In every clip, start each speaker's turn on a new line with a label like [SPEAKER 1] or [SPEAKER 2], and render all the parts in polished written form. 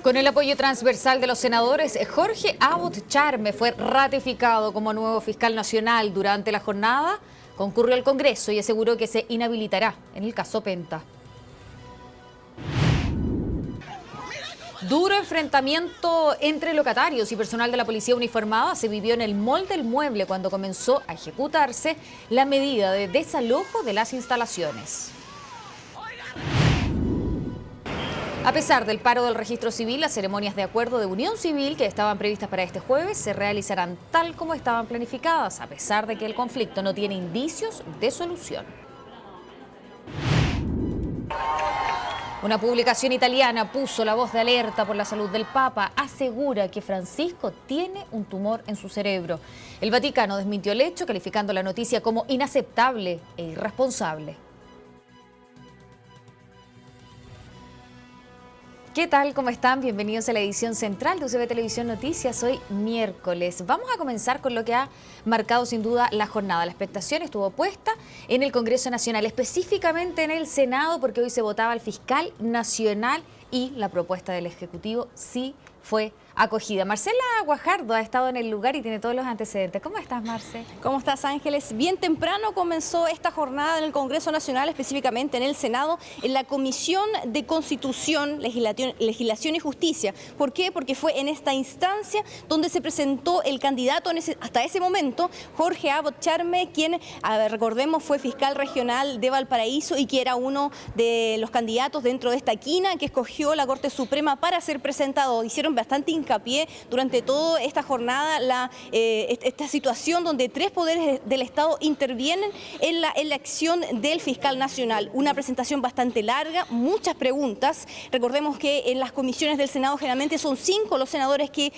[SPEAKER 1] Con el apoyo transversal de los senadores, Jorge Abbott Charme fue ratificado como nuevo fiscal nacional. Durante la jornada concurrió al Congreso y aseguró que se inhabilitará en el caso Penta. Duro enfrentamiento entre locatarios y personal de la policía uniformada se vivió en el Mall del Mueble cuando comenzó a ejecutarse la medida de desalojo de las instalaciones. A pesar del paro del registro civil, las ceremonias de acuerdo de unión civil que estaban previstas para este jueves se realizarán tal como estaban planificadas, a pesar de que el conflicto no tiene indicios de solución. Una publicación italiana puso la voz de alerta por la salud del Papa. Asegura que Francisco tiene un tumor en su cerebro. El Vaticano desmintió el hecho, calificando la noticia como inaceptable e irresponsable. ¿Qué tal? ¿Cómo están? Bienvenidos a la edición central de UCB Televisión Noticias. Hoy miércoles. Vamos a comenzar con lo que ha marcado sin duda la jornada. La expectación estuvo puesta en el Congreso Nacional, específicamente en el Senado, porque hoy se votaba el fiscal nacional y la propuesta del Ejecutivo sí fue acogida. Marcela Guajardo ha estado en el lugar y tiene todos los antecedentes. ¿Cómo estás, Marce?
[SPEAKER 2] ¿Cómo estás, Ángeles? Bien temprano comenzó esta jornada en el Congreso Nacional, específicamente en el Senado, en la Comisión de Constitución, Legislación y Justicia. ¿Por qué? Porque fue en esta instancia donde se presentó el candidato hasta ese momento, Jorge Abbott Charme, quien, recordemos, fue fiscal regional de Valparaíso y que era uno de los candidatos dentro de esta quina que escogió la Corte Suprema para ser presentado. Hicieron bastante hincapié durante toda esta jornada esta situación donde tres poderes del Estado intervienen en la elección del fiscal nacional. Una presentación bastante larga, muchas preguntas. Recordemos que en las comisiones del Senado generalmente son 5 los senadores que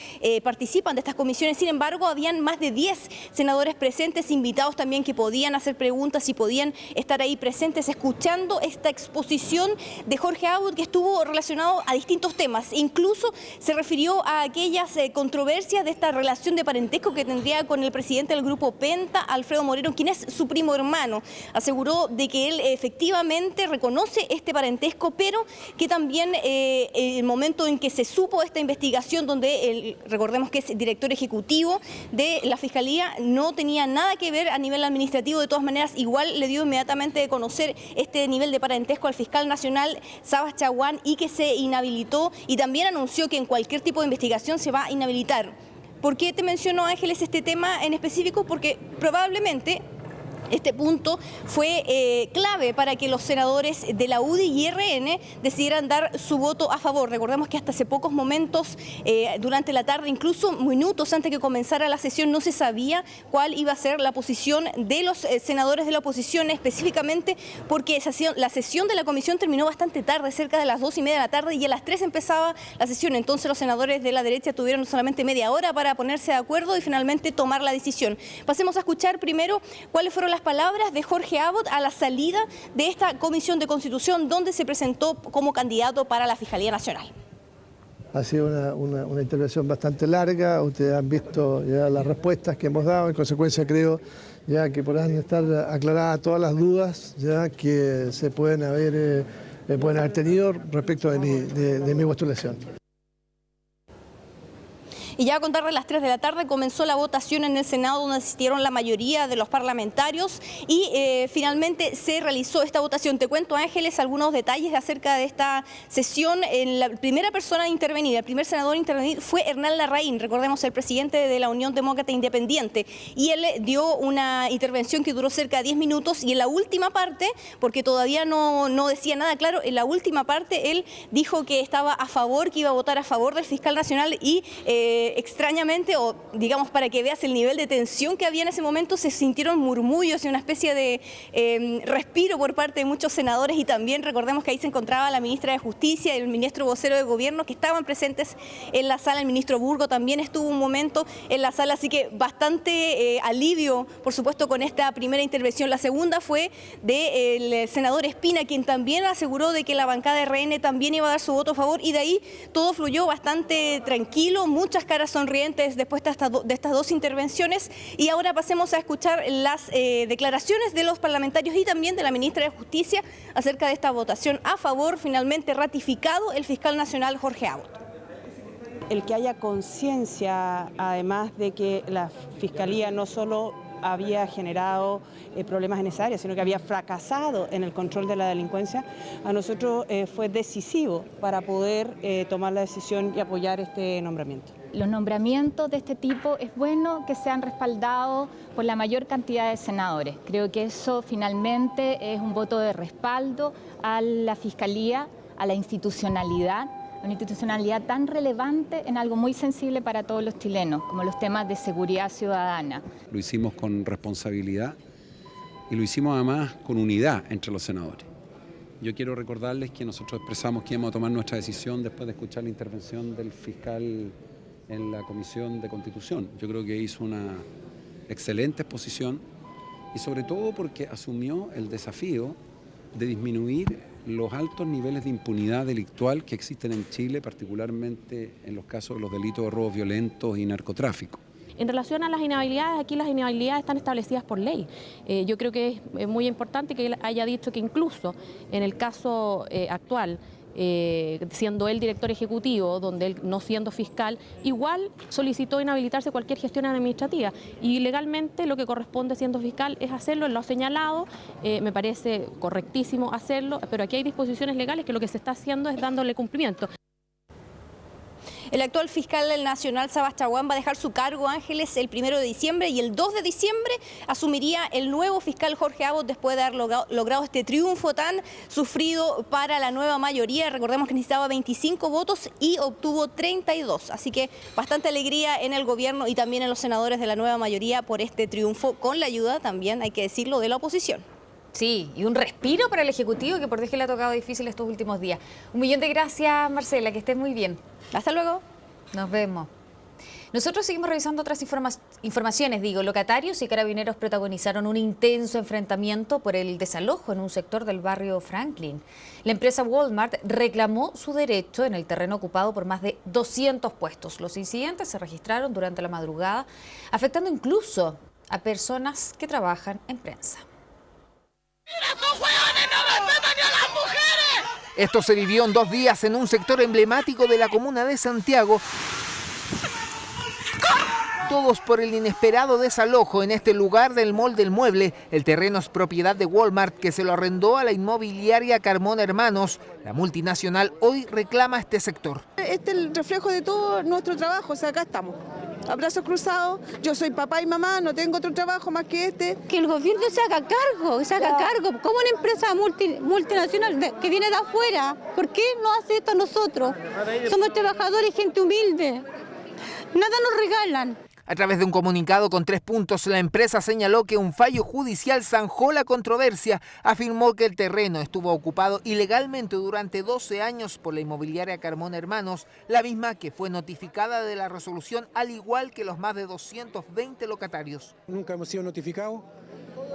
[SPEAKER 2] participan de estas comisiones. Sin embargo, habían más de 10 senadores presentes, invitados también, que podían hacer preguntas y podían estar ahí presentes escuchando esta exposición de Jorge Abbott, que estuvo relacionado a distintos temas. Incluso se refirió a aquellas controversias de esta relación de parentesco que tendría con el presidente del grupo Penta, Alfredo Moreno, quien es su primo hermano. Aseguró de que él efectivamente reconoce este parentesco, pero que también el momento en que se supo esta investigación, donde recordemos que es director ejecutivo de la Fiscalía, no tenía nada que ver a nivel administrativo. De todas maneras, igual le dio inmediatamente de conocer este nivel de parentesco al fiscal nacional, Sabas Chaguán, y que se inhabilitó, y también anunció que en cualquier tipo de investigación se va a inhabilitar. ¿Por qué te menciono, Ángeles, este tema en específico? Porque probablemente este punto fue clave para que los senadores de la UDI y RN decidieran dar su voto a favor. Recordemos que hasta hace pocos momentos, durante la tarde, incluso minutos antes que comenzara la sesión, no se sabía cuál iba a ser la posición de los senadores de la oposición, específicamente porque la sesión de la comisión terminó bastante tarde, cerca de las 2:30 de la tarde, y a las 3 empezaba la sesión. Entonces los senadores de la derecha tuvieron solamente media hora para ponerse de acuerdo y finalmente tomar la decisión. Pasemos a escuchar primero cuáles fueron las palabras de Jorge Abbott a la salida de esta Comisión de Constitución, donde se presentó como candidato para la Fiscalía Nacional.
[SPEAKER 3] Ha sido una intervención bastante larga. Ustedes han visto ya las respuestas que hemos dado. En consecuencia, creo ya que podrán estar aclaradas todas las dudas ya que se pueden haber tenido respecto de mi postulación.
[SPEAKER 2] Y ya a contar de las 3 de la tarde comenzó la votación en el Senado, donde asistieron la mayoría de los parlamentarios y finalmente se realizó esta votación. Te cuento, Ángeles, algunos detalles acerca de esta sesión. La primera persona a intervenir, el primer senador a intervenir fue Hernán Larraín, recordemos, el presidente de la Unión Demócrata Independiente, y él dio una intervención que duró cerca de 10 minutos, y en la última parte, porque todavía no decía nada claro, en la última parte él dijo que estaba a favor, que iba a votar a favor del fiscal nacional, y extrañamente, o digamos para que veas el nivel de tensión que había en ese momento, se sintieron murmullos y una especie de respiro por parte de muchos senadores, y también recordemos que ahí se encontraba la ministra de Justicia y el ministro vocero de Gobierno, que estaban presentes en la sala. El ministro Burgo también estuvo un momento en la sala, así que bastante alivio, por supuesto, con esta primera intervención. La segunda fue del senador Espina, quien también aseguró de que la bancada de RN también iba a dar su voto a favor, y de ahí todo fluyó bastante tranquilo, muchas caras sonrientes después de estas dos intervenciones. Y ahora pasemos a escuchar las declaraciones de los parlamentarios y también de la ministra de Justicia acerca de esta votación a favor, finalmente ratificado el fiscal nacional Jorge Abbott.
[SPEAKER 4] el que haya conciencia, además de que la Fiscalía no solo había generado problemas en esa área, sino que había fracasado en el control de la delincuencia, a nosotros fue decisivo para poder tomar la decisión y apoyar este nombramiento.
[SPEAKER 5] Los nombramientos de este tipo es bueno que sean respaldados por la mayor cantidad de senadores. Creo que eso finalmente es un voto de respaldo a la Fiscalía, a la institucionalidad, una institucionalidad tan relevante en algo muy sensible para todos los chilenos, como los temas de seguridad ciudadana.
[SPEAKER 6] Lo hicimos con responsabilidad y lo hicimos además con unidad entre los senadores. Yo quiero recordarles que nosotros expresamos que íbamos a tomar nuestra decisión después de escuchar la intervención del fiscal en la Comisión de Constitución. Yo creo que hizo una excelente exposición y sobre todo porque asumió el desafío de disminuir los altos niveles de impunidad delictual que existen en Chile, particularmente en los casos de los delitos de robos violentos y narcotráfico.
[SPEAKER 7] En relación a las inhabilidades, aquí las inhabilidades están establecidas por ley. Yo creo que es muy importante que él haya dicho que incluso en el caso actual, siendo él director ejecutivo, donde él no siendo fiscal, igual solicitó inhabilitarse cualquier gestión administrativa y legalmente lo que corresponde siendo fiscal es hacerlo, él lo ha señalado, me parece correctísimo hacerlo, pero aquí hay disposiciones legales que lo que se está haciendo es dándole cumplimiento.
[SPEAKER 2] El actual fiscal nacional, Sabas Chaguán, va a dejar su cargo, Ángeles, el 1 de diciembre y el 2 de diciembre asumiría el nuevo fiscal Jorge Abot después de haber logrado este triunfo tan sufrido para la nueva mayoría. Recordemos que necesitaba 25 votos y obtuvo 32. Así que bastante alegría en el gobierno y también en los senadores de la nueva mayoría por este triunfo, con la ayuda también, hay que decirlo, de la oposición.
[SPEAKER 1] Sí, y un respiro para el Ejecutivo que por deje le ha tocado difícil estos últimos días. 1.000.000 de gracias, Marcela, que estés muy bien.
[SPEAKER 2] Hasta luego.
[SPEAKER 1] Nos vemos. Nosotros seguimos revisando otras informaciones. Locatarios y carabineros protagonizaron un intenso enfrentamiento por el desalojo en un sector del barrio Franklin. La empresa Walmart reclamó su derecho en el terreno ocupado por más de 200 puestos. Los incidentes se registraron durante la madrugada, afectando incluso a personas que trabajan en prensa.
[SPEAKER 8] ¡Estos hueones no respetan ni a las mujeres!
[SPEAKER 9] Esto se vivió en 2 días en un sector emblemático de la comuna de Santiago. Todos por el inesperado desalojo en este lugar del Mall del Mueble. El terreno es propiedad de Walmart, que se lo arrendó a la inmobiliaria Carmona Hermanos. La multinacional hoy reclama este sector.
[SPEAKER 10] Este es el reflejo de todo nuestro trabajo, o sea, acá estamos, a brazos cruzados. Yo soy papá y mamá, no tengo otro trabajo más que este.
[SPEAKER 11] Que el gobierno se haga cargo, como una empresa multinacional que viene de afuera. ¿Por qué no hace esto a nosotros? Somos trabajadores, gente humilde, nada nos regalan.
[SPEAKER 9] A través de un comunicado con 3 puntos, la empresa señaló que un fallo judicial zanjó la controversia. Afirmó que el terreno estuvo ocupado ilegalmente durante 12 años por la inmobiliaria Carmona Hermanos, la misma que fue notificada de la resolución, al igual que los más de 220 locatarios.
[SPEAKER 12] Nunca hemos sido notificados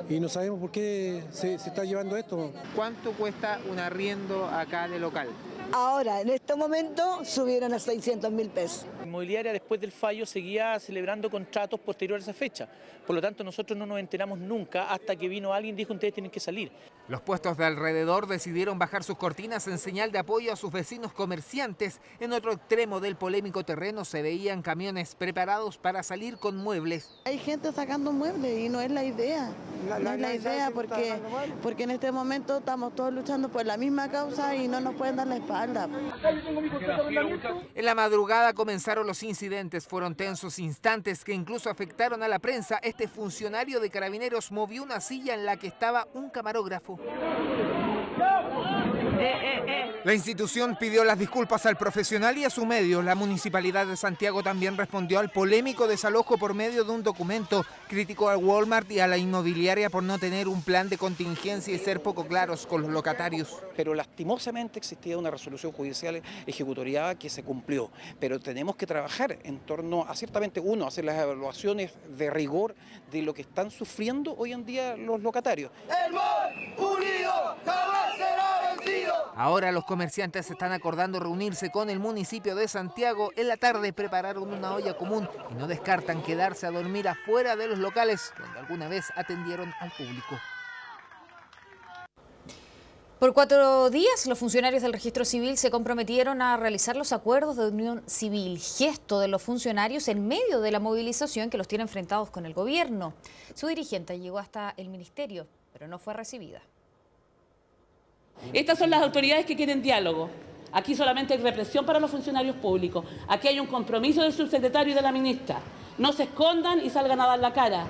[SPEAKER 12] y no sabemos por qué se está llevando esto.
[SPEAKER 9] ¿Cuánto cuesta un arriendo acá de local?
[SPEAKER 10] Ahora, en este momento, subieron a 600.000 pesos.
[SPEAKER 13] La inmobiliaria, después del fallo, seguía celebrando contratos posteriores a esa fecha. Por lo tanto, nosotros no nos enteramos nunca hasta que vino alguien y dijo: ustedes tienen que salir.
[SPEAKER 9] Los puestos de alrededor decidieron bajar sus cortinas en señal de apoyo a sus vecinos comerciantes. En otro extremo del polémico terreno se veían camiones preparados para salir con muebles.
[SPEAKER 10] Hay gente sacando muebles y no es la idea. No es la idea porque en este momento estamos todos luchando por la misma causa y no nos pueden dar la espalda.
[SPEAKER 9] En la madrugada comenzaron los incidentes. Fueron tensos instantes que incluso afectaron a la prensa. Este funcionario de Carabineros movió una silla en la que estaba un camarógrafo. La institución pidió las disculpas al profesional y a su medio. La Municipalidad de Santiago también respondió al polémico desalojo por medio de un documento. Criticó a Walmart y a la inmobiliaria por no tener un plan de contingencia y ser poco claros con los locatarios.
[SPEAKER 13] Pero lastimosamente existía una resolución judicial ejecutoriada que se cumplió. Pero tenemos que trabajar en torno a, ciertamente, hacer las evaluaciones de rigor de lo que están sufriendo hoy en día los locatarios.
[SPEAKER 8] ¡El Mall unido jamás será vencido!
[SPEAKER 9] Ahora los comerciantes están acordando reunirse con el municipio de Santiago. En la tarde prepararon una olla común y no descartan quedarse a dormir afuera de los locales donde alguna vez atendieron al público.
[SPEAKER 1] Por 4 días, los funcionarios del Registro Civil se comprometieron a realizar los acuerdos de unión civil, gesto de los funcionarios en medio de la movilización que los tiene enfrentados con el gobierno. Su dirigente llegó hasta el ministerio, pero no fue recibida.
[SPEAKER 14] Estas son las autoridades que quieren diálogo. Aquí solamente hay represión para los funcionarios públicos. Aquí hay un compromiso del subsecretario y de la ministra. No se escondan y salgan a dar la cara.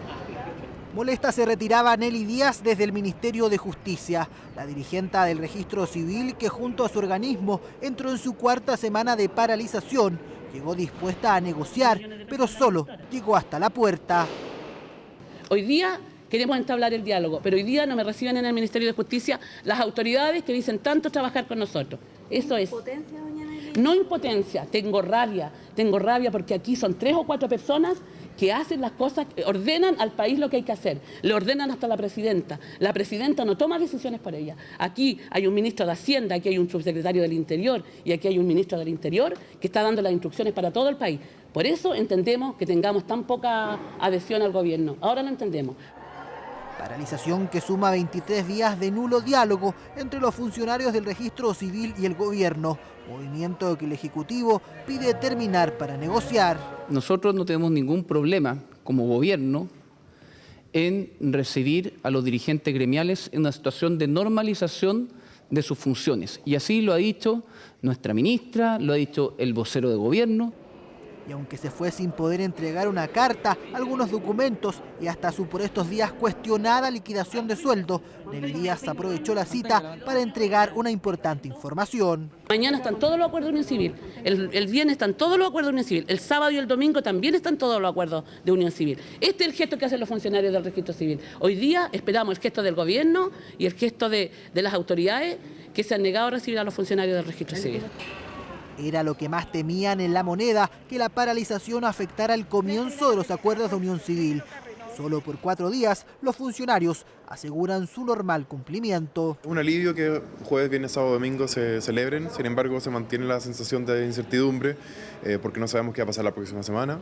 [SPEAKER 9] Molesta se retiraba Nelly Díaz desde el Ministerio de Justicia, la dirigente del Registro Civil que junto a su organismo entró en su 4ª semana de paralización. Llegó dispuesta a negociar, pero solo llegó hasta la puerta.
[SPEAKER 14] Hoy día queremos entablar el diálogo, pero hoy día no me reciben en el Ministerio de Justicia las autoridades que dicen tanto trabajar con nosotros. Eso es. ¿Impotencia, doña Nelly? No impotencia, tengo rabia porque aquí son 3 o 4 personas que hacen las cosas, ordenan al país lo que hay que hacer, le ordenan hasta la presidenta no toma decisiones por ella. Aquí hay un ministro de Hacienda, aquí hay un subsecretario del Interior y aquí hay un ministro del Interior que está dando las instrucciones para todo el país. Por eso entendemos que tengamos tan poca adhesión al gobierno, ahora lo entendemos.
[SPEAKER 9] Paralización que suma 23 días de nulo diálogo entre los funcionarios del Registro Civil y el gobierno, movimiento que el Ejecutivo pide terminar para negociar.
[SPEAKER 15] Nosotros no tenemos ningún problema como gobierno en recibir a los dirigentes gremiales en una situación de normalización de sus funciones. Y así lo ha dicho nuestra ministra, lo ha dicho el vocero de gobierno.
[SPEAKER 9] Y aunque se fue sin poder entregar una carta, algunos documentos y hasta su por estos días cuestionada liquidación de sueldo, Nelly Díaz aprovechó la cita para entregar una importante información.
[SPEAKER 14] Mañana están todos los acuerdos de unión civil, el viernes están todos los acuerdos de unión civil, el sábado y el domingo también están todos los acuerdos de unión civil. Este es el gesto que hacen los funcionarios del Registro Civil. Hoy día esperamos el gesto del gobierno y el gesto de las autoridades que se han negado a recibir a los funcionarios del Registro Civil.
[SPEAKER 9] Era lo que más temían en La Moneda, que la paralización afectara el comienzo de los acuerdos de unión civil. Solo por 4 días, los funcionarios aseguran su normal cumplimiento.
[SPEAKER 16] Un alivio que jueves, viernes, sábado, domingo se celebren, sin embargo se mantiene la sensación de incertidumbre porque no sabemos qué va a pasar la próxima semana.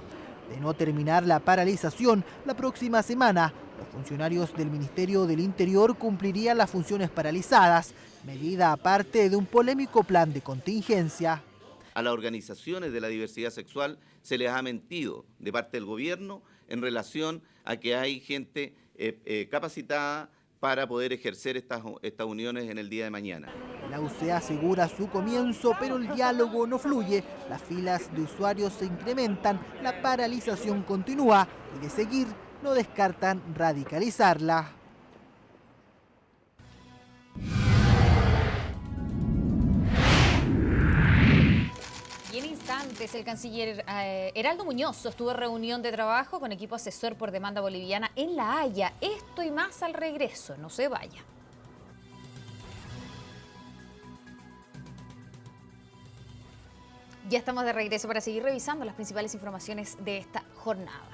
[SPEAKER 9] De no terminar la paralización, la próxima semana, los funcionarios del Ministerio del Interior cumplirían las funciones paralizadas, medida aparte de un polémico plan de contingencia.
[SPEAKER 17] A las organizaciones de la diversidad sexual se les ha mentido de parte del gobierno en relación a que hay gente capacitada para poder ejercer estas uniones en el día de mañana.
[SPEAKER 9] La UC asegura su comienzo, pero el diálogo no fluye, las filas de usuarios se incrementan, la paralización continúa y de seguir no descartan radicalizarla.
[SPEAKER 1] Antes, el canciller Heraldo Muñoz sostuvo reunión de trabajo con equipo asesor por demanda boliviana en La Haya. Esto y más al regreso, no se vaya. Ya estamos de regreso para seguir revisando las principales informaciones de esta jornada.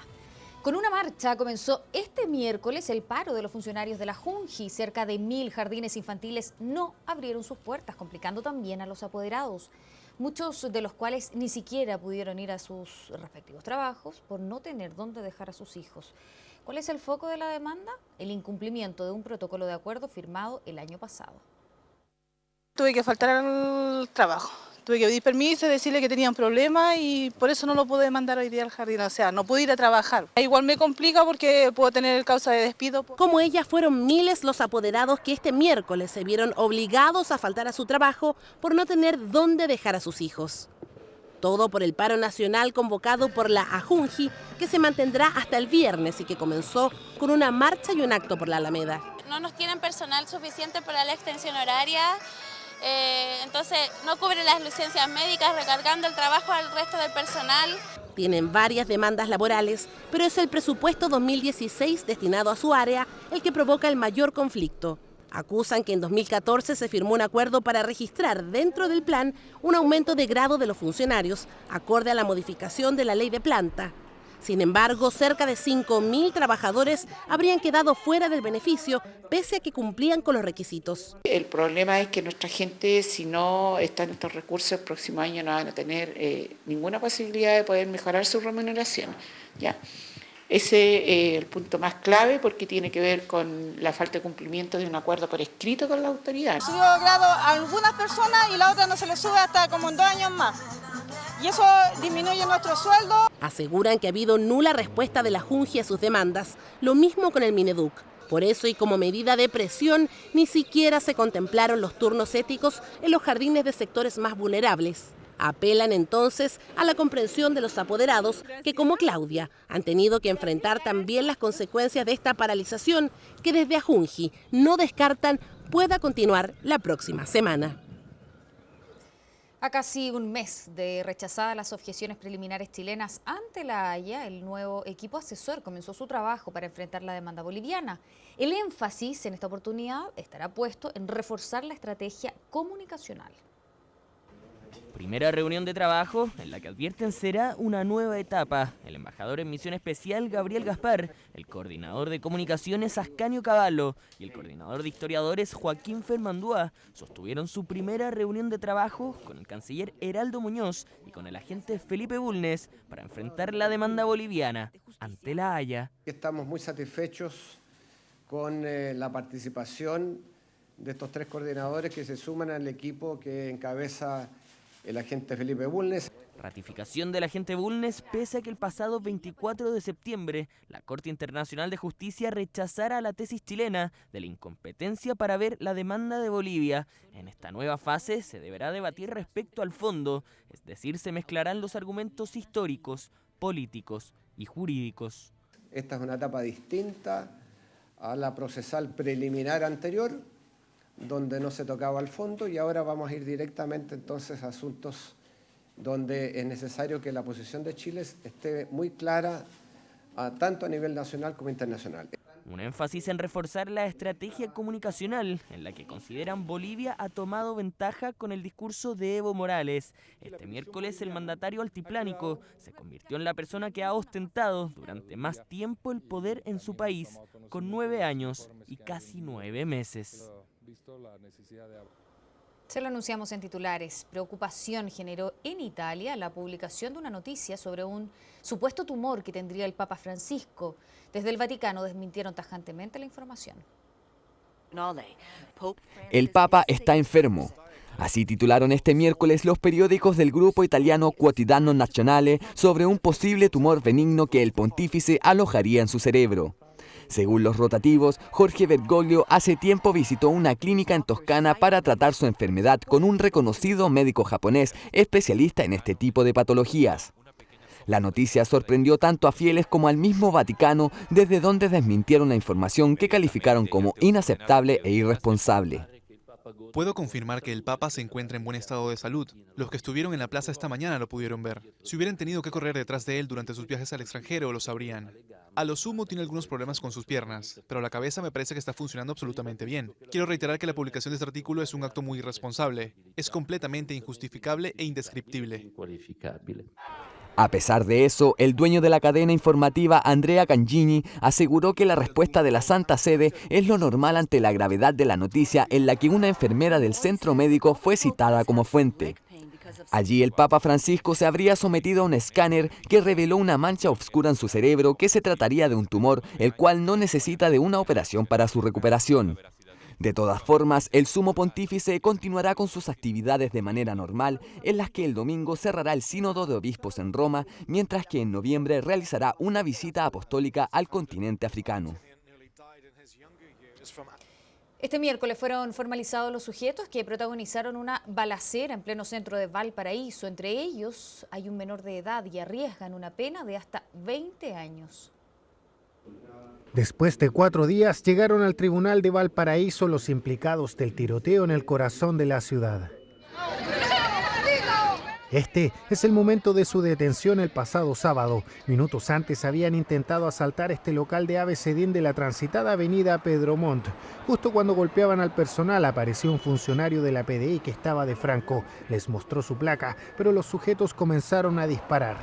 [SPEAKER 1] Con una marcha comenzó este miércoles el paro de los funcionarios de la Junji. Cerca de 1000 jardines infantiles no abrieron sus puertas, complicando también a los apoderados, muchos de los cuales ni siquiera pudieron ir a sus respectivos trabajos por no tener dónde dejar a sus hijos. ¿Cuál es el foco de la demanda? El incumplimiento de un protocolo de acuerdo firmado el año pasado.
[SPEAKER 18] Tuve que faltar al trabajo, tuve que pedir permiso, decirle que tenía un problema y por eso no lo pude mandar hoy día al jardín, o sea, no pude ir a trabajar. Igual me complica porque puedo tener causa de despido.
[SPEAKER 19] Como ella, fueron miles los apoderados que este miércoles se vieron obligados a faltar a su trabajo por no tener dónde dejar a sus hijos. Todo por el paro nacional convocado por la AJUNJI, que se mantendrá hasta el viernes y que comenzó con una marcha y un acto por la Alameda.
[SPEAKER 20] No nos tienen personal suficiente para la extensión horaria. Entonces no cubren las licencias médicas, recargando el trabajo al resto del personal.
[SPEAKER 19] Tienen varias demandas laborales, pero es el presupuesto 2016 destinado a su área el que provoca el mayor conflicto. Acusan que en 2014 se firmó un acuerdo para registrar dentro del plan un aumento de grado de los funcionarios, acorde a la modificación de la ley de planta. Sin embargo, cerca de 5.000 trabajadores habrían quedado fuera del beneficio, pese a que cumplían con los requisitos.
[SPEAKER 21] El problema es que nuestra gente, si no están estos recursos, el próximo año no van a tener ninguna posibilidad de poder mejorar su remuneración, ¿ya? Ese es el punto más clave porque tiene que ver con la falta de cumplimiento de un acuerdo por escrito con la autoridad.
[SPEAKER 3] Subió grado a algunas personas y la otra no se le sube hasta como en 2 años más. Y eso disminuye nuestro sueldo.
[SPEAKER 19] Aseguran que ha habido nula respuesta de la Junji a sus demandas, lo mismo con el Mineduc. Por eso y como medida de presión, ni siquiera se contemplaron los turnos éticos en los jardines de sectores más vulnerables. Apelan entonces a la comprensión de los apoderados que, como Claudia, han tenido que enfrentar también las consecuencias de esta paralización que desde Ajunji no descartan pueda continuar la próxima semana.
[SPEAKER 1] A casi un mes de rechazadas las objeciones preliminares chilenas ante la Haya, el nuevo equipo asesor comenzó su trabajo para enfrentar la demanda boliviana. El énfasis en esta oportunidad estará puesto en reforzar la estrategia comunicacional.
[SPEAKER 22] Primera reunión de trabajo en la que advierten será una nueva etapa. El embajador en misión especial Gabriel Gaspar, el coordinador de comunicaciones Ascanio Cavallo y el coordinador de historiadores Joaquín Fermandúa sostuvieron su primera reunión de trabajo con el canciller Heraldo Muñoz y con el agente Felipe Bulnes para enfrentar la demanda boliviana ante la Haya.
[SPEAKER 23] Estamos muy satisfechos con la participación de estos 3 coordinadores que se suman al equipo que encabeza el agente Felipe Bulnes.
[SPEAKER 22] Ratificación del agente Bulnes pese a que el pasado 24 de septiembre la Corte Internacional de Justicia rechazara la tesis chilena de la incompetencia para ver la demanda de Bolivia. En esta nueva fase se deberá debatir respecto al fondo, es decir, se mezclarán los argumentos históricos, políticos y jurídicos.
[SPEAKER 23] Esta es una etapa distinta a la procesal preliminar anterior, donde no se tocaba al fondo, y ahora vamos a ir directamente entonces a asuntos donde es necesario que la posición de Chile esté muy clara, tanto a nivel nacional como internacional.
[SPEAKER 22] Un énfasis en reforzar la estrategia comunicacional, en la que consideran Bolivia ha tomado ventaja con el discurso de Evo Morales. Este miércoles el mandatario altiplánico se convirtió en la persona que ha ostentado durante más tiempo el poder en su país, con 9 años y casi 9 meses.
[SPEAKER 1] Se lo anunciamos en titulares. Preocupación generó en Italia la publicación de una noticia sobre un supuesto tumor que tendría el Papa Francisco. Desde el Vaticano desmintieron tajantemente la información.
[SPEAKER 24] El Papa está enfermo. Así titularon este miércoles los periódicos del grupo italiano Quotidiano Nazionale sobre un posible tumor benigno que el pontífice alojaría en su cerebro. Según los rotativos, Jorge Bergoglio hace tiempo visitó una clínica en Toscana para tratar su enfermedad con un reconocido médico japonés especialista en este tipo de patologías. La noticia sorprendió tanto a fieles como al mismo Vaticano, desde donde desmintieron la información que calificaron como inaceptable e irresponsable.
[SPEAKER 25] Puedo confirmar que el Papa se encuentra en buen estado de salud. Los que estuvieron en la plaza esta mañana lo pudieron ver. Si hubieran tenido que correr detrás de él durante sus viajes al extranjero, lo sabrían. A lo sumo tiene algunos problemas con sus piernas, pero la cabeza me parece que está funcionando absolutamente bien. Quiero reiterar que la publicación de este artículo es un acto muy irresponsable. Es completamente injustificable e indescriptible.
[SPEAKER 24] A pesar de eso, el dueño de la cadena informativa, Andrea Cangini, aseguró que la respuesta de la Santa Sede es lo normal ante la gravedad de la noticia en la que una enfermera del centro médico fue citada como fuente. Allí el Papa Francisco se habría sometido a un escáner que reveló una mancha oscura en su cerebro que se trataría de un tumor, el cual no necesita de una operación para su recuperación. De todas formas, el sumo pontífice continuará con sus actividades de manera normal, en las que el domingo cerrará el Sínodo de Obispos en Roma, mientras que en noviembre realizará una visita apostólica al continente africano.
[SPEAKER 1] Este miércoles fueron formalizados los sujetos que protagonizaron una balacera en pleno centro de Valparaíso. Entre ellos hay un menor de edad y arriesgan una pena de hasta 20 años.
[SPEAKER 26] Después de 4 días llegaron al tribunal de Valparaíso los implicados del tiroteo en el corazón de la ciudad. Este es el momento de su detención el pasado sábado. Minutos antes habían intentado asaltar este local de ABCDIN de la transitada avenida Pedro Montt. Justo cuando golpeaban al personal apareció un funcionario de la PDI que estaba de franco. Les mostró su placa, pero los sujetos comenzaron a disparar.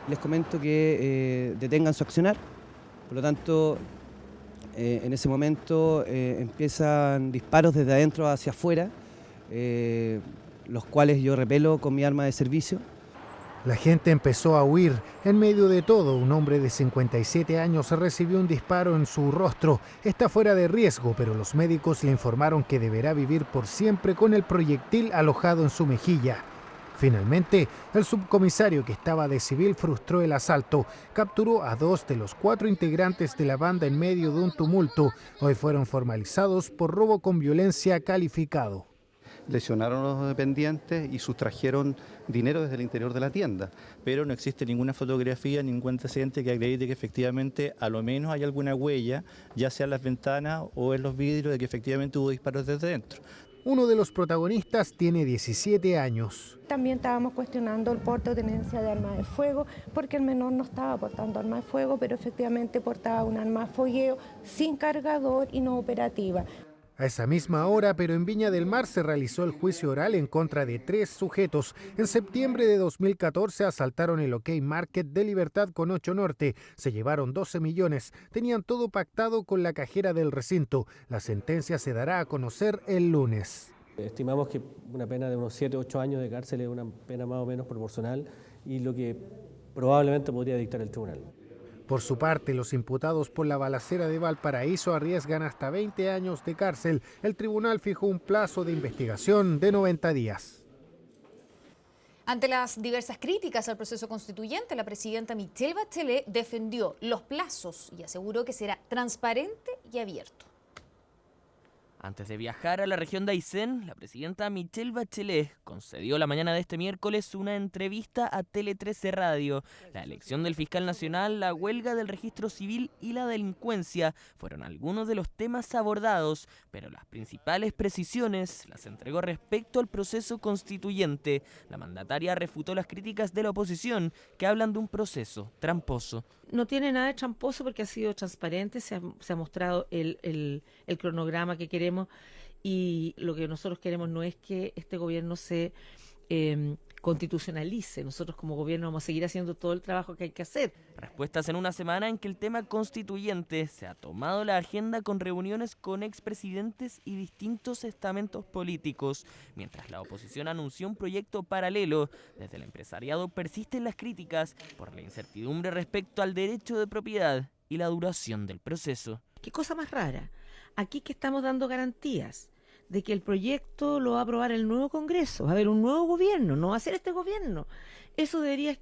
[SPEAKER 27] Les comento que detengan su accionar, por lo tanto en ese momento empiezan disparos desde adentro hacia afuera, los cuales yo repelo con mi arma de servicio.
[SPEAKER 26] La gente empezó a huir. En medio de todo, un hombre de 57 años recibió un disparo en su rostro. Está fuera de riesgo, pero los médicos le informaron que deberá vivir por siempre con el proyectil alojado en su mejilla. Finalmente, el subcomisario que estaba de civil frustró el asalto. Capturó a 2 de los 4 integrantes de la banda en medio de un tumulto. Hoy fueron formalizados por robo con violencia calificado.
[SPEAKER 2] Lesionaron a los dependientes y sustrajeron dinero desde el interior de la tienda. Pero no existe ninguna fotografía, ningún antecedente que acredite que efectivamente a lo menos hay alguna huella, ya sea en las ventanas o en los vidrios, de que efectivamente hubo disparos desde dentro.
[SPEAKER 26] Uno de los protagonistas tiene 17 años.
[SPEAKER 4] También estábamos cuestionando el porte o tenencia de arma de fuego, porque el menor no estaba portando arma de fuego, pero efectivamente portaba un arma de fogueo sin cargador y no operativa.
[SPEAKER 26] A esa misma hora, pero en Viña del Mar, se realizó el juicio oral en contra de 3 sujetos. En septiembre de 2014 asaltaron el OK Market de Libertad con 8 Norte. Se llevaron 12 millones. Tenían todo pactado con la cajera del recinto. La sentencia se dará a conocer el lunes.
[SPEAKER 5] Estimamos que una pena de unos 7 o 8 años de cárcel es una pena más o menos proporcional y lo que probablemente podría dictar el tribunal.
[SPEAKER 26] Por su parte, los imputados por la balacera de Valparaíso arriesgan hasta 20 años de cárcel. El tribunal fijó un plazo de investigación de 90 días.
[SPEAKER 1] Ante las diversas críticas al proceso constituyente, la presidenta Michelle Bachelet defendió los plazos y aseguró que será transparente y abierto.
[SPEAKER 22] Antes de viajar a la región de Aysén, la presidenta Michelle Bachelet concedió la mañana de este miércoles una entrevista a Tele 13 Radio. La elección del fiscal nacional, la huelga del registro civil y la delincuencia fueron algunos de los temas abordados, pero las principales precisiones las entregó respecto al proceso constituyente. La mandataria refutó las críticas de la oposición, que hablan de un proceso tramposo.
[SPEAKER 6] No tiene nada de tramposo porque ha sido transparente, se ha mostrado el cronograma que queremos, y lo que nosotros queremos no es que este gobierno se constitucionalice. Nosotros como gobierno vamos a seguir haciendo todo el trabajo que hay que hacer.
[SPEAKER 22] Respuestas en una semana en que el tema constituyente se ha tomado la agenda con reuniones con expresidentes y distintos estamentos políticos. Mientras la oposición anunció un proyecto paralelo, desde el empresariado persisten las críticas por la incertidumbre respecto al derecho de propiedad y la duración del proceso.
[SPEAKER 6] ¿Qué cosa más rara? Aquí que estamos dando garantías de que el proyecto lo va a aprobar el nuevo Congreso, va a haber un nuevo gobierno, no va a ser este gobierno. Eso debería,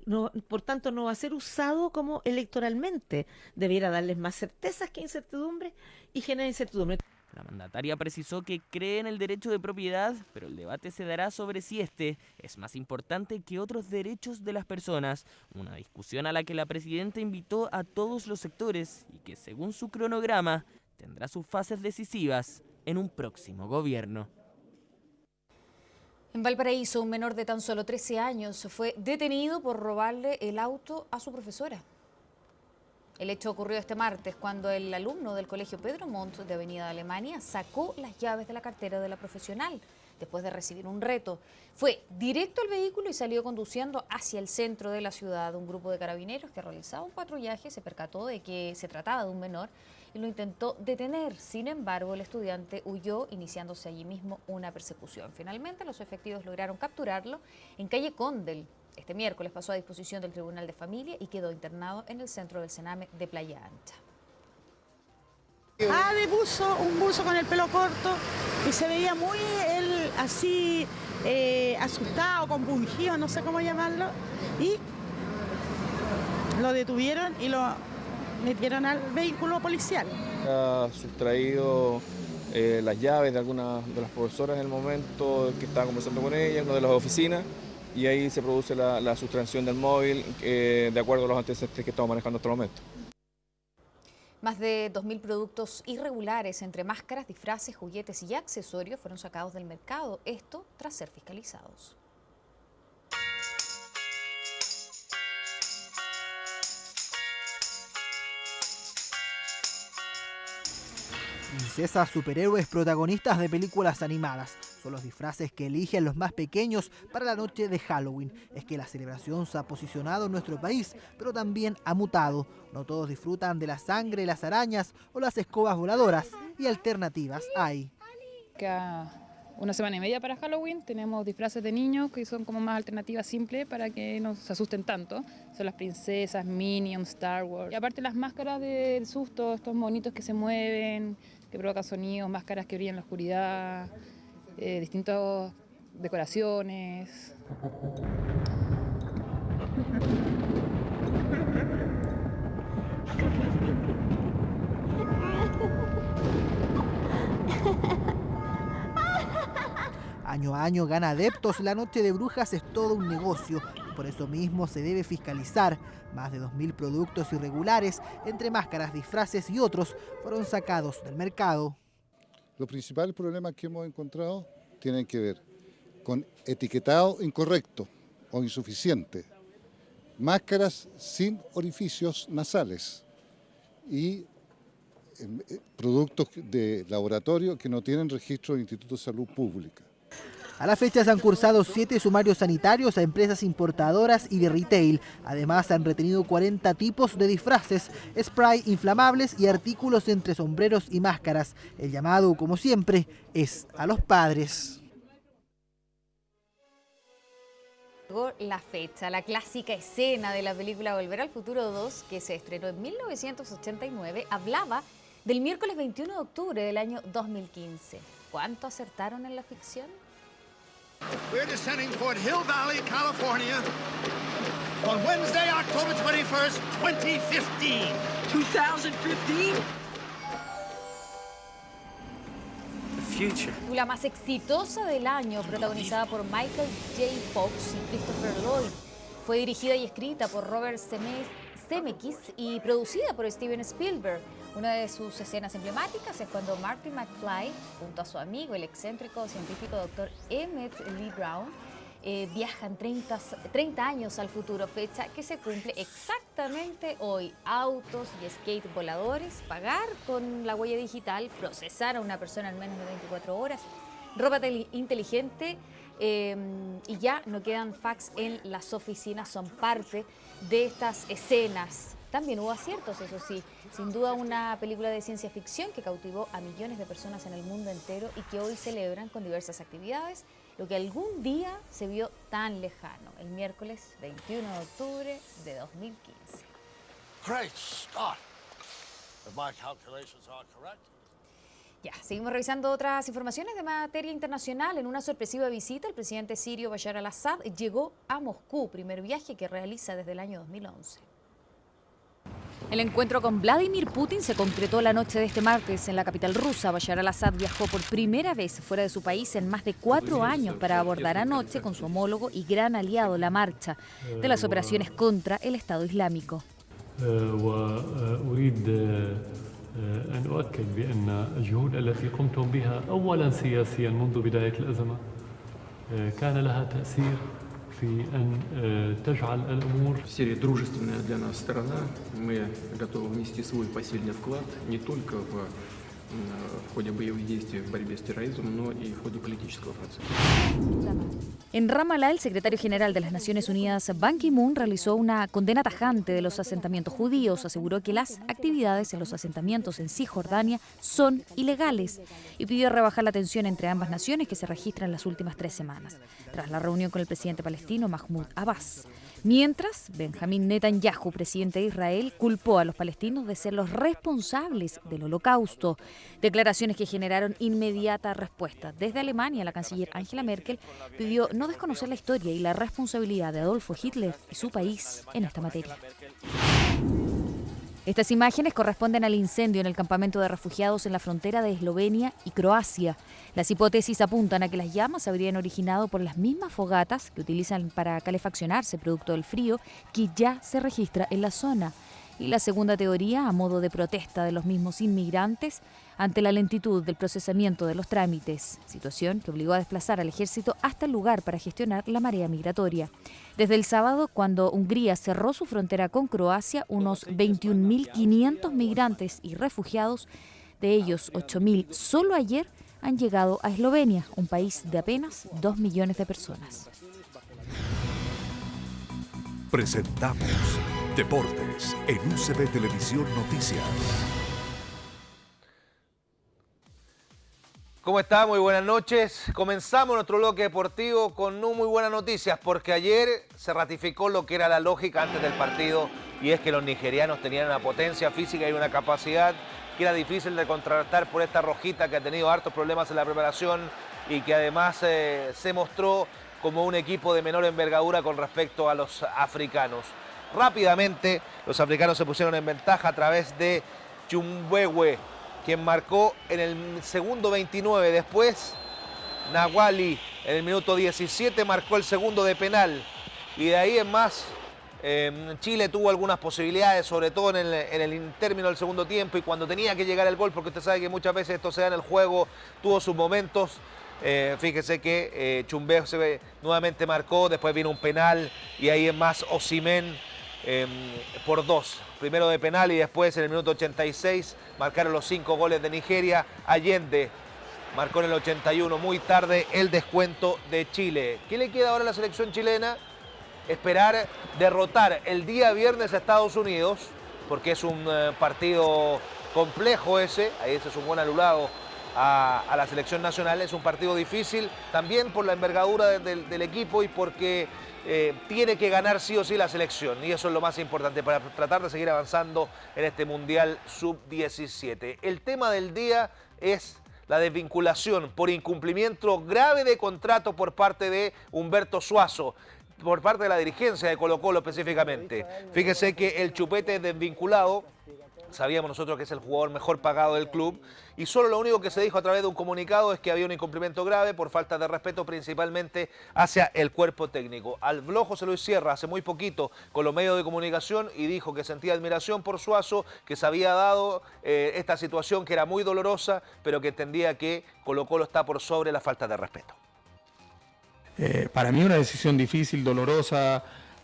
[SPEAKER 6] por tanto, no va a ser usado como electoralmente. Debiera darles más certezas que incertidumbre y generar incertidumbre.
[SPEAKER 22] La mandataria precisó que cree en el derecho de propiedad, pero el debate se dará sobre si este es más importante que otros derechos de las personas. Una discusión a la que la presidenta invitó a todos los sectores y que, según su cronograma, tendrá sus fases decisivas en un próximo gobierno.
[SPEAKER 1] En Valparaíso, un menor de tan solo 13 años fue detenido por robarle el auto a su profesora. El hecho ocurrió este martes cuando el alumno del colegio Pedro Montt de Avenida Alemania sacó las llaves de la cartera de la profesional después de recibir un reto. Fue directo al vehículo y salió conduciendo hacia el centro de la ciudad. Un grupo de carabineros que realizaba un patrullaje se percató de que se trataba de un menor y lo intentó detener. Sin embargo, el estudiante huyó, iniciándose allí mismo una persecución. Finalmente, los efectivos lograron capturarlo en calle Condel. Este miércoles pasó a disposición del Tribunal de Familia y quedó internado en el centro del Sename de Playa Ancha.
[SPEAKER 3] De buzo, un buzo con el pelo corto y se veía muy él así asustado, compungido, no sé cómo llamarlo, y lo detuvieron y lo metieron al vehículo policial.
[SPEAKER 7] Ha sustraído las llaves de algunas de las profesoras en el momento que estaba conversando con ella, en una de las oficinas, y ahí se produce la sustracción del móvil de acuerdo a los antecedentes que estamos manejando hasta el momento.
[SPEAKER 1] Más de 2.000 productos irregulares entre máscaras, disfraces, juguetes y accesorios fueron sacados del mercado, esto tras ser fiscalizados.
[SPEAKER 11] Princesas, superhéroes, protagonistas de películas animadas. Son los disfraces que eligen los más pequeños para la noche de Halloween. Es que la celebración se ha posicionado en nuestro país, pero también ha mutado. No todos disfrutan de la sangre, las arañas o las escobas voladoras, y alternativas hay.
[SPEAKER 12] Que ha
[SPEAKER 8] una semana y media para Halloween. Tenemos disfraces de niños que son como más alternativas simples para que no se asusten tanto. Son las princesas, Minions, Star Wars. Y aparte las máscaras del susto, estos monitos que se mueven, que provocan sonidos, máscaras que brillan en la oscuridad, distintas decoraciones.
[SPEAKER 11] Año a año gana adeptos, la Noche de Brujas es todo un negocio y por eso mismo se debe fiscalizar. Más de 2.000 productos irregulares, entre máscaras, disfraces y otros, fueron sacados del mercado.
[SPEAKER 10] Los principales problemas que hemos encontrado tienen que ver con etiquetado incorrecto o insuficiente, máscaras sin orificios nasales y productos de laboratorio que no tienen registro del Instituto de Salud Pública.
[SPEAKER 11] A la fecha se han cursado 7 sumarios sanitarios a empresas importadoras y de retail. Además, se han retenido 40 tipos de disfraces, spray inflamables y artículos entre sombreros y máscaras. El llamado, como siempre, es a los padres.
[SPEAKER 1] La fecha, la clásica escena de la película Volver al Futuro 2, que se estrenó en 1989, hablaba del miércoles 21 de octubre del año 2015. ¿Cuánto acertaron en la ficción?
[SPEAKER 12] We're descending toward Hill Valley, California, on Wednesday, October 21st, 2015. 2015?
[SPEAKER 1] La más exitosa del año, protagonizada por Michael J. Fox y Christopher Lloyd. Fue dirigida y escrita por Robert Zemeckis y producida por Steven Spielberg. Una de sus escenas emblemáticas es cuando Marty McFly, junto a su amigo, el excéntrico científico Dr. Emmett Lee Brown, viajan 30 años al futuro, fecha que se cumple exactamente hoy. Autos y skate voladores, pagar con la huella digital, procesar a una persona en menos de 24 horas, ropa inteligente y ya no quedan fax en las oficinas, son parte de estas escenas. También hubo aciertos, eso sí. Sin duda una película de ciencia ficción que cautivó a millones de personas en el mundo entero y que hoy celebran con diversas actividades lo que algún día se vio tan lejano, el miércoles 21 de octubre de 2015.
[SPEAKER 12] Great start. If my calculations are correct.
[SPEAKER 1] Ya, seguimos revisando otras informaciones de materia internacional. En una sorpresiva visita, el presidente sirio Bashar al-Assad llegó a Moscú, primer viaje que realiza desde el año 2011. El encuentro con Vladimir Putin se concretó la noche de este martes en la capital rusa. Bashar al-Assad viajó por primera vez fuera de su país en más de 4 años para abordar anoche con su homólogo y gran aliado la marcha de las operaciones contra el Estado Islámico.
[SPEAKER 13] أن أؤكد بأن الجهود التي قمتم بها أولا سياسيا منذ بداية الأزمة كان لها تأثير في أن تجعل الأمور.
[SPEAKER 14] Сирия дружественная для нас страна. Мы готовы внести свой посильный вклад не только в ходе боевых действий в борьбе с терроризмом, но и в ходе политического процесса.
[SPEAKER 1] En Ramallah, el secretario general de las Naciones Unidas, Ban Ki-moon, realizó una condena tajante de los asentamientos judíos. Aseguró que las actividades en los asentamientos en Cisjordania son ilegales y pidió rebajar la tensión entre ambas naciones que se registra en las últimas 3 semanas, tras la reunión con el presidente palestino Mahmoud Abbas. Mientras, Benjamín Netanyahu, presidente de Israel, culpó a los palestinos de ser los responsables del holocausto. Declaraciones que generaron inmediata respuesta. Desde Alemania, la canciller Angela Merkel pidió no desconocer la historia y la responsabilidad de Adolfo Hitler y su país en esta materia. Estas imágenes corresponden al incendio en el campamento de refugiados en la frontera de Eslovenia y Croacia. Las hipótesis apuntan a que las llamas se habrían originado por las mismas fogatas que utilizan para calefaccionarse producto del frío que ya se registra en la zona. Y la segunda teoría, a modo de protesta de los mismos inmigrantes ante la lentitud del procesamiento de los trámites, situación que obligó a desplazar al ejército hasta el lugar para gestionar la marea migratoria. Desde el sábado, cuando Hungría cerró su frontera con Croacia, unos 21.500 migrantes y refugiados, de ellos 8.000 solo ayer, han llegado a Eslovenia, un país de apenas 2 millones de personas.
[SPEAKER 15] Presentamos Deportes en UCB Televisión Noticias.
[SPEAKER 9] ¿Cómo está? Muy buenas noches. Comenzamos nuestro bloque deportivo con no muy buenas noticias porque ayer se ratificó lo que era la lógica antes del partido y es que los nigerianos tenían una potencia física y una capacidad que era difícil de contrarrestar por esta rojita que ha tenido hartos problemas en la preparación y que además se mostró como un equipo de menor envergadura con respecto a los africanos. Rápidamente los africanos se pusieron en ventaja a través de Chumbwewe, quien marcó en el segundo 29. Después, Nahuali en el minuto 17 marcó el segundo de penal. Y de ahí en más, Chile tuvo algunas posibilidades, sobre todo en el término del segundo tiempo y cuando tenía que llegar el gol, porque usted sabe que muchas veces esto se da en el juego, tuvo sus momentos. Fíjese que Chumbwewe nuevamente marcó, después vino un penal y ahí en más Osimhen por 2. Primero de penal y después en el minuto 86 marcaron los 5 goles de Nigeria. Allende marcó en el 81, muy tarde el descuento de Chile. ¿Qué le queda ahora a la selección chilena? Esperar derrotar el día viernes a Estados Unidos, porque es un partido complejo ese, ahí ese es un buen anulado a la selección nacional, es un partido difícil, también por la envergadura del equipo y porque tiene que ganar sí o sí la selección y eso es lo más importante para tratar de seguir avanzando en este Mundial Sub-17. El tema del día es la desvinculación por incumplimiento grave de contrato por parte de Humberto Suazo, por parte de la dirigencia de Colo-Colo específicamente. Fíjese que el Chupete es desvinculado, sabíamos nosotros que es el jugador mejor pagado del club y solo lo único que se dijo a través de un comunicado es que había un incumplimiento grave por falta de respeto principalmente hacia el cuerpo técnico. Habló José Luis Sierra hace muy poquito con los medios de comunicación y dijo que sentía admiración por Suazo, que se había dado esta situación que era muy dolorosa, pero que entendía que Colo-Colo está por sobre la falta de respeto.
[SPEAKER 16] Para mí una decisión difícil, dolorosa,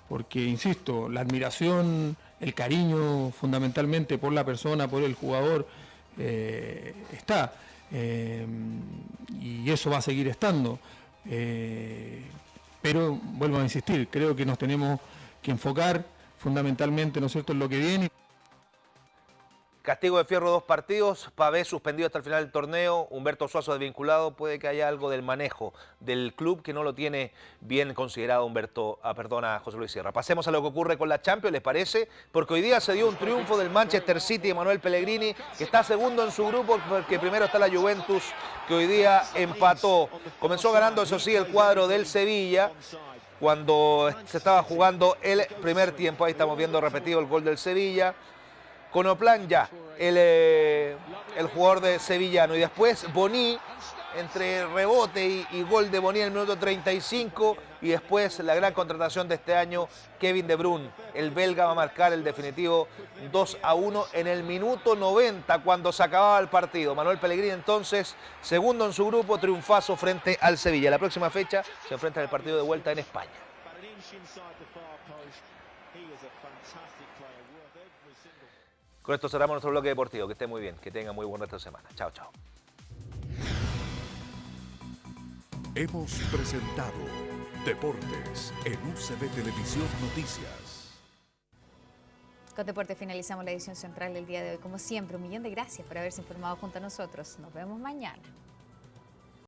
[SPEAKER 16] porque, insisto, la admiración, el cariño fundamentalmente por la persona, por el jugador, está. Y eso va a seguir estando. Pero, vuelvo a insistir, creo que nos tenemos que enfocar fundamentalmente, ¿no es cierto?, en lo que viene.
[SPEAKER 9] Castigo de Fierro 2 partidos, Pavés suspendido hasta el final del torneo, Humberto Suazo desvinculado, puede que haya algo del manejo del club que no lo tiene bien considerado José Luis Sierra. Pasemos a lo que ocurre con la Champions, ¿les parece? Porque hoy día se dio un triunfo del Manchester City de Manuel Pellegrini, que está segundo en su grupo, porque primero está la Juventus, que hoy día empató. Comenzó ganando, eso sí, el cuadro del Sevilla, cuando se estaba jugando el primer tiempo. Ahí estamos viendo repetido el gol del Sevilla. Conoplan ya, el jugador de sevillano. Y después Boni, entre rebote y gol de Boni en el minuto 35. Y después la gran contratación de este año, Kevin De Bruyne. El belga va a marcar el definitivo 2-1 en el minuto 90 cuando se acababa el partido. Manuel Pellegrini entonces, segundo en su grupo, triunfazo frente al Sevilla. La próxima fecha se enfrenta en el partido de vuelta en España. Con esto cerramos nuestro bloque deportivo. Que esté muy bien, que tenga muy buen resto de semana. Chao, chao.
[SPEAKER 15] Hemos presentado Deportes en UCB Televisión Noticias.
[SPEAKER 1] Con Deportes finalizamos la edición central del día de hoy. Como siempre, 1.000.000 de gracias por haberse informado junto a nosotros. Nos vemos mañana.